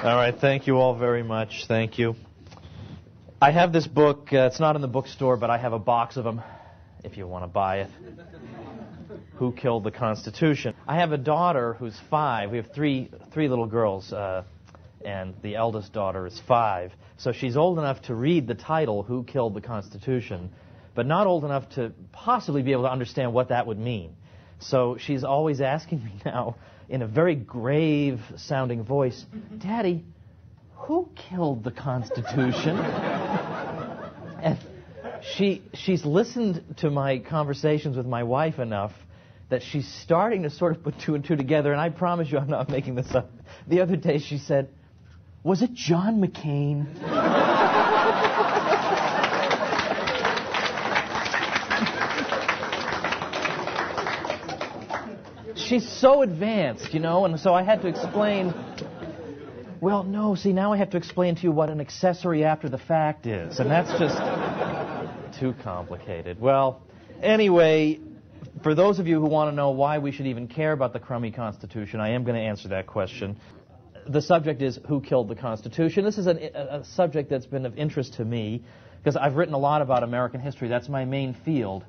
All right, thank you all very much. Thank you. I have this book. It's not in the bookstore, but I have a box of them if you want to buy it. Who Killed the Constitution? I have a daughter who's 5. We have three little girls, and the eldest daughter is 5. So she's old enough to read the title, Who Killed the Constitution, but not old enough to possibly be able to understand what that would mean. So she's always asking me now, in a very grave-sounding voice, Daddy, who killed the Constitution? And she's listened to my conversations with my wife enough that she's starting to sort of put 2 and 2 together, and I promise you I'm not making this up. The other day she said, was it John McCain? She's so advanced, and so I had to explain, well, no, see, now I have to explain to you what an accessory after the fact is, and that's just too complicated. Well, anyway, for those of you who want to know why we should even care about the crummy Constitution, I am going to answer that question. The subject is who killed the Constitution. This is a subject that's been of interest to me because I've written a lot about American history. That's my main field.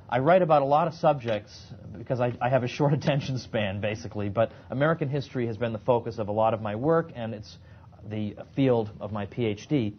I write about a lot of subjects because I have a short attention span, basically, but American history has been the focus of a lot of my work, and it's the field of my PhD.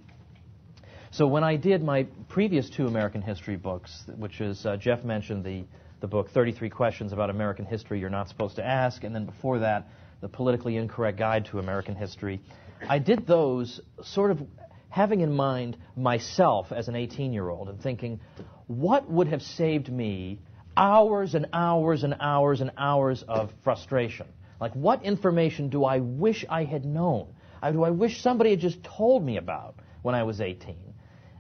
So when I did my previous 2 American history books, which is, Jeff mentioned the book 33 Questions About American History You're Not Supposed to Ask, and then before that, The Politically Incorrect Guide to American History, I did those sort of having in mind myself as an 18-year-old and thinking, what would have saved me hours and hours and hours and hours of frustration? Like, what information do I wish I had known? Do I wish somebody had just told me about when I was 18?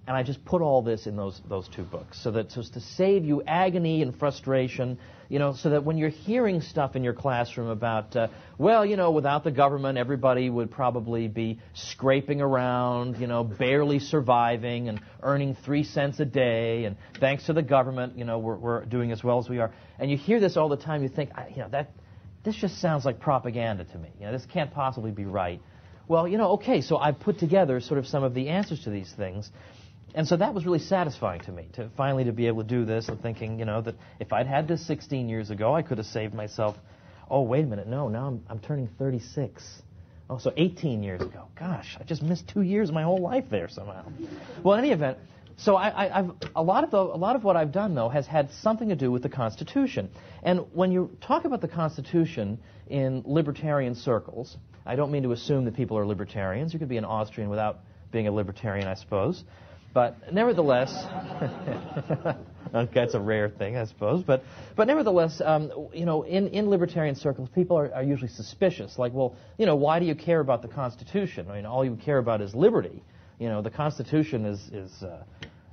And I just put all this in those 2 books, so as to save you agony and frustration, so that when you're hearing stuff in your classroom about, without the government, everybody would probably be scraping around, barely surviving and earning 3 cents a day, and thanks to the government, we're doing as well as we are. And you hear this all the time, you think, this just sounds like propaganda to me. This can't possibly be right. Well, okay, so I put together sort of some of the answers to these things. And so that was really satisfying to me, to finally be able to do this and thinking, that if I'd had this 16 years ago, I could have saved myself, oh, wait a minute, no, now I'm turning 36. Oh, so 18 years ago. Gosh, I just missed 2 years of my whole life there somehow. Well, in any event, so I've a lot of what I've done, though, has had something to do with the Constitution. And when you talk about the Constitution in libertarian circles, I don't mean to assume that people are libertarians. You could be an Austrian without being a libertarian, I suppose. But nevertheless, okay, that's a rare thing, I suppose. But nevertheless, in libertarian circles, people are usually suspicious. Like, well, why do you care about the Constitution? I mean, all you care about is liberty. The Constitution is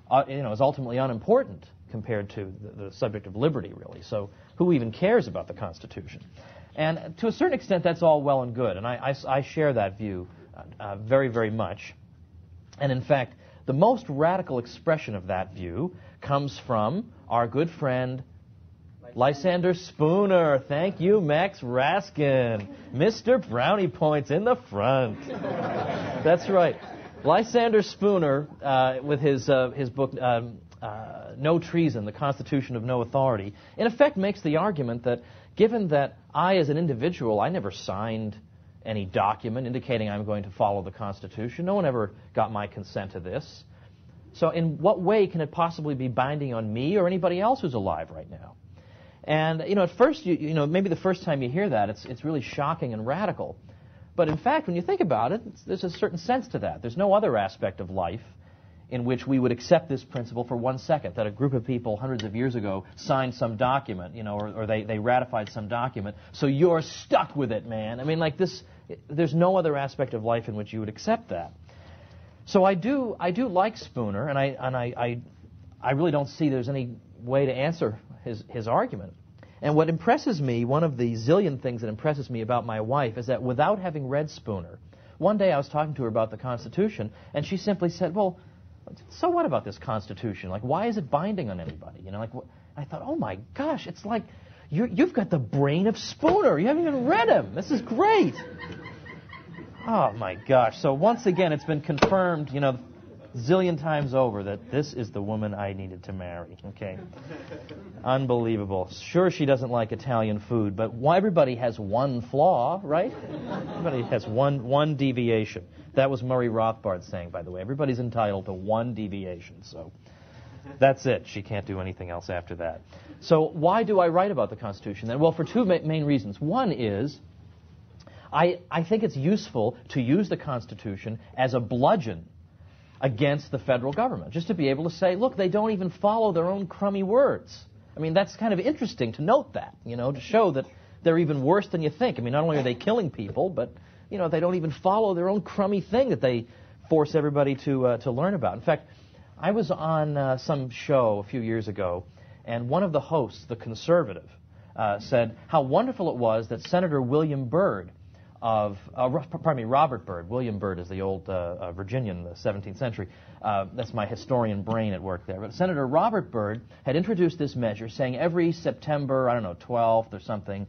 ultimately unimportant compared to the subject of liberty, really. So who even cares about the Constitution? And to a certain extent, that's all well and good, and I share that view very, very much. And in fact, the most radical expression of that view comes from our good friend Lysander Spooner. Thank you, Max Raskin. Mr. Brownie Points in the front. That's right. Lysander Spooner, with his book No Treason, The Constitution of No Authority, in effect makes the argument that given that I, as an individual, I never signed any document indicating I'm going to follow the Constitution. No one ever got my consent to this. So in what way can it possibly be binding on me or anybody else who's alive right now? And, at first, maybe the first time you hear that, it's really shocking and radical. But in fact, when you think about it, there's a certain sense to that. There's no other aspect of life in which we would accept this principle for 1 second, that a group of people hundreds of years ago signed some document, or they ratified some document, so you're stuck with it, man. I mean, like this, there's no other aspect of life in which you would accept that. So I do like Spooner, and I really don't see there's any way to answer his argument. And what impresses me, one of the zillion things that impresses me about my wife, is that without having read Spooner, one day I was talking to her about the Constitution, and she simply said, well, so what about this Constitution? Like, why is it binding on anybody? I thought, oh my gosh, it's like you've got the brain of Spooner. You haven't even read him. This is great. Oh, my gosh. So once again, it's been confirmed, zillion times over that this is the woman I needed to marry. Okay. Unbelievable. Sure, she doesn't like Italian food, but everybody has one flaw, right? Everybody has one deviation. That was Murray Rothbard saying, by the way. Everybody's entitled to one deviation, so that's it. She can't do anything else after that. So why do I write about the Constitution then? Well, for two main reasons. One is I think it's useful to use the Constitution as a bludgeon against the federal government, just to be able to say, look, they don't even follow their own crummy words. I mean, that's kind of interesting to note that, to show that they're even worse than you think. I mean, not only are they killing people, but, they don't even follow their own crummy thing that they force everybody to learn about. In fact, I was on some show a few years ago, and one of the hosts, the conservative, said how wonderful it was that Senator William Byrd Robert Byrd. William Byrd is the old Virginian in the 17th century. That's my historian brain at work there. But Senator Robert Byrd had introduced this measure saying every September, 12th or something,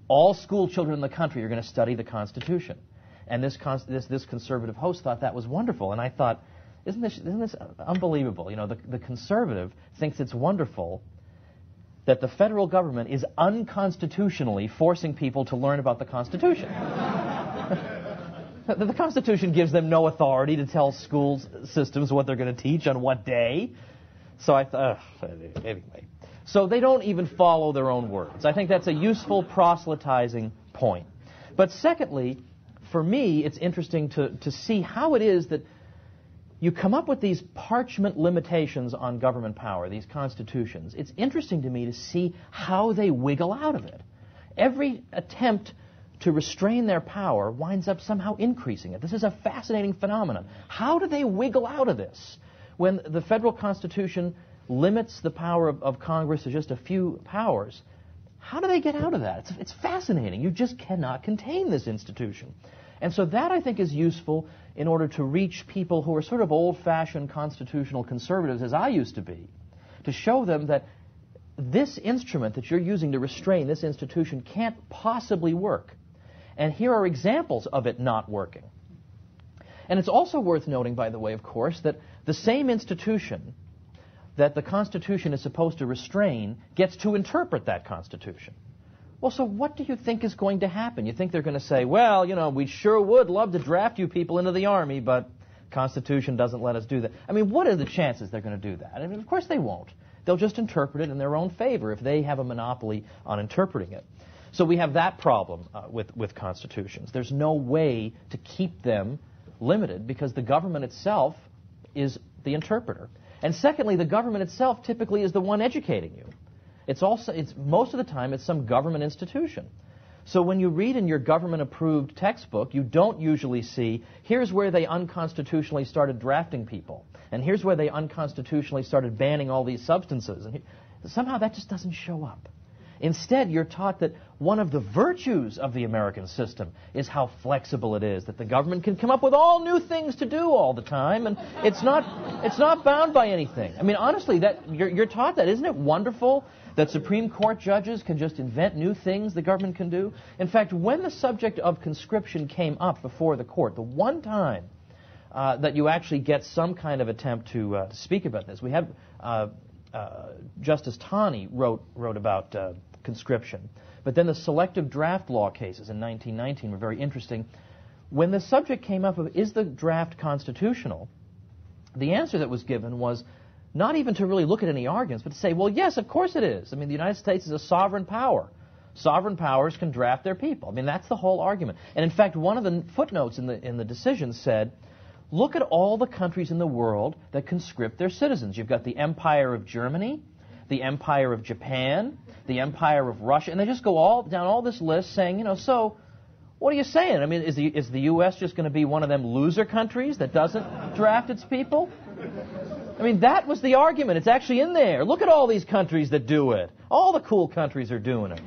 all school children in the country are going to study the Constitution. And this conservative host thought that was wonderful. And I thought, isn't this unbelievable? The conservative thinks it's wonderful that the federal government is unconstitutionally forcing people to learn about the Constitution. The Constitution gives them no authority to tell school systems what they're going to teach on what day. So I thought, anyway. So they don't even follow their own words. I think that's a useful proselytizing point. But secondly, for me, it's interesting to see how it is that you come up with these parchment limitations on government power, these constitutions. It's interesting to me to see how they wiggle out of it. Every attempt to restrain their power winds up somehow increasing it. This is a fascinating phenomenon. How do they wiggle out of this? When the federal Constitution limits the power of Congress to just a few powers, how do they get out of that? It's fascinating. You just cannot contain this institution. And so that, I think, is useful in order to reach people who are sort of old-fashioned constitutional conservatives, as I used to be, to show them that this instrument that you're using to restrain this institution can't possibly work. And here are examples of it not working. And it's also worth noting, by the way, of course, that the same institution that the Constitution is supposed to restrain gets to interpret that Constitution. Well, so what do you think is going to happen? You think they're going to say, well, we sure would love to draft you people into the Army, but Constitution doesn't let us do that. I mean, what are the chances they're going to do that? I mean, of course they won't. They'll just interpret it in their own favor if they have a monopoly on interpreting it. So we have that problem with constitutions. There's no way to keep them limited because the government itself is the interpreter. And secondly, the government itself typically is the one educating you. It's most of the time it's some government institution. So when you read in your government-approved textbook, you don't usually see, here's where they unconstitutionally started drafting people, and here's where they unconstitutionally started banning all these substances. And somehow that just doesn't show up. Instead, you're taught that one of the virtues of the American system is how flexible it is, that the government can come up with all new things to do all the time, and it's not bound by anything. I mean, honestly, you're taught that. Isn't it wonderful that Supreme Court judges can just invent new things the government can do? In fact, when the subject of conscription came up before the court, the one time that you actually get some kind of attempt to speak about this, we have Justice Taney wrote about conscription. But then the selective draft law cases in 1919 were very interesting. When the subject came up of, is the draft constitutional, the answer that was given was not even to really look at any arguments, but to say, well, yes, of course it is. I mean, the United States is a sovereign power. Sovereign powers can draft their people. I mean, that's the whole argument. And in fact, one of the footnotes in the decision said, look at all the countries in the world that conscript their citizens. You've got the Empire of Germany, the Empire of Japan, the Empire of Russia, and they just go down all this list saying, so what are you saying? I mean, is the U.S. just going to be one of them loser countries that doesn't draft its people? I mean, that was the argument. It's actually in there. Look at all these countries that do it. All the cool countries are doing it.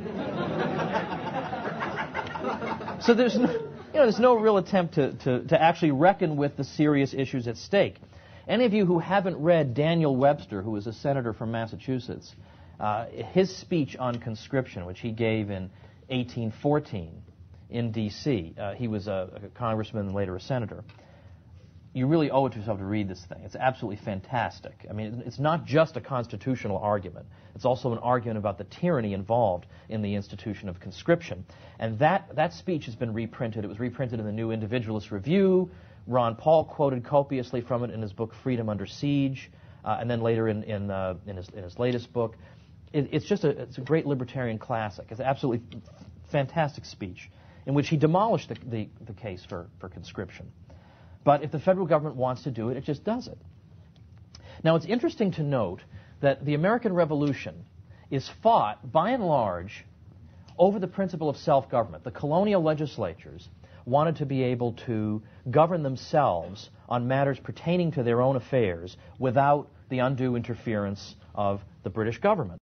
So there's no real attempt to actually reckon with the serious issues at stake. Any of you who haven't read Daniel Webster, who was a senator from Massachusetts, his speech on conscription, which he gave in 1814, in D.C. He was a congressman and later a senator. You really owe it to yourself to read this thing. It's absolutely fantastic. I mean, it's not just a constitutional argument. It's also an argument about the tyranny involved in the institution of conscription. And that speech has been reprinted. It was reprinted in the New Individualist Review. Ron Paul quoted copiously from it in his book Freedom Under Siege, and then later in his latest book. It's a great libertarian classic. It's an absolutely fantastic speech in which he demolished the case for conscription. But if the federal government wants to do it, it just does it. Now, it's interesting to note that the American Revolution is fought, by and large, over the principle of self-government. The colonial legislatures wanted to be able to govern themselves on matters pertaining to their own affairs without the undue interference of the British government.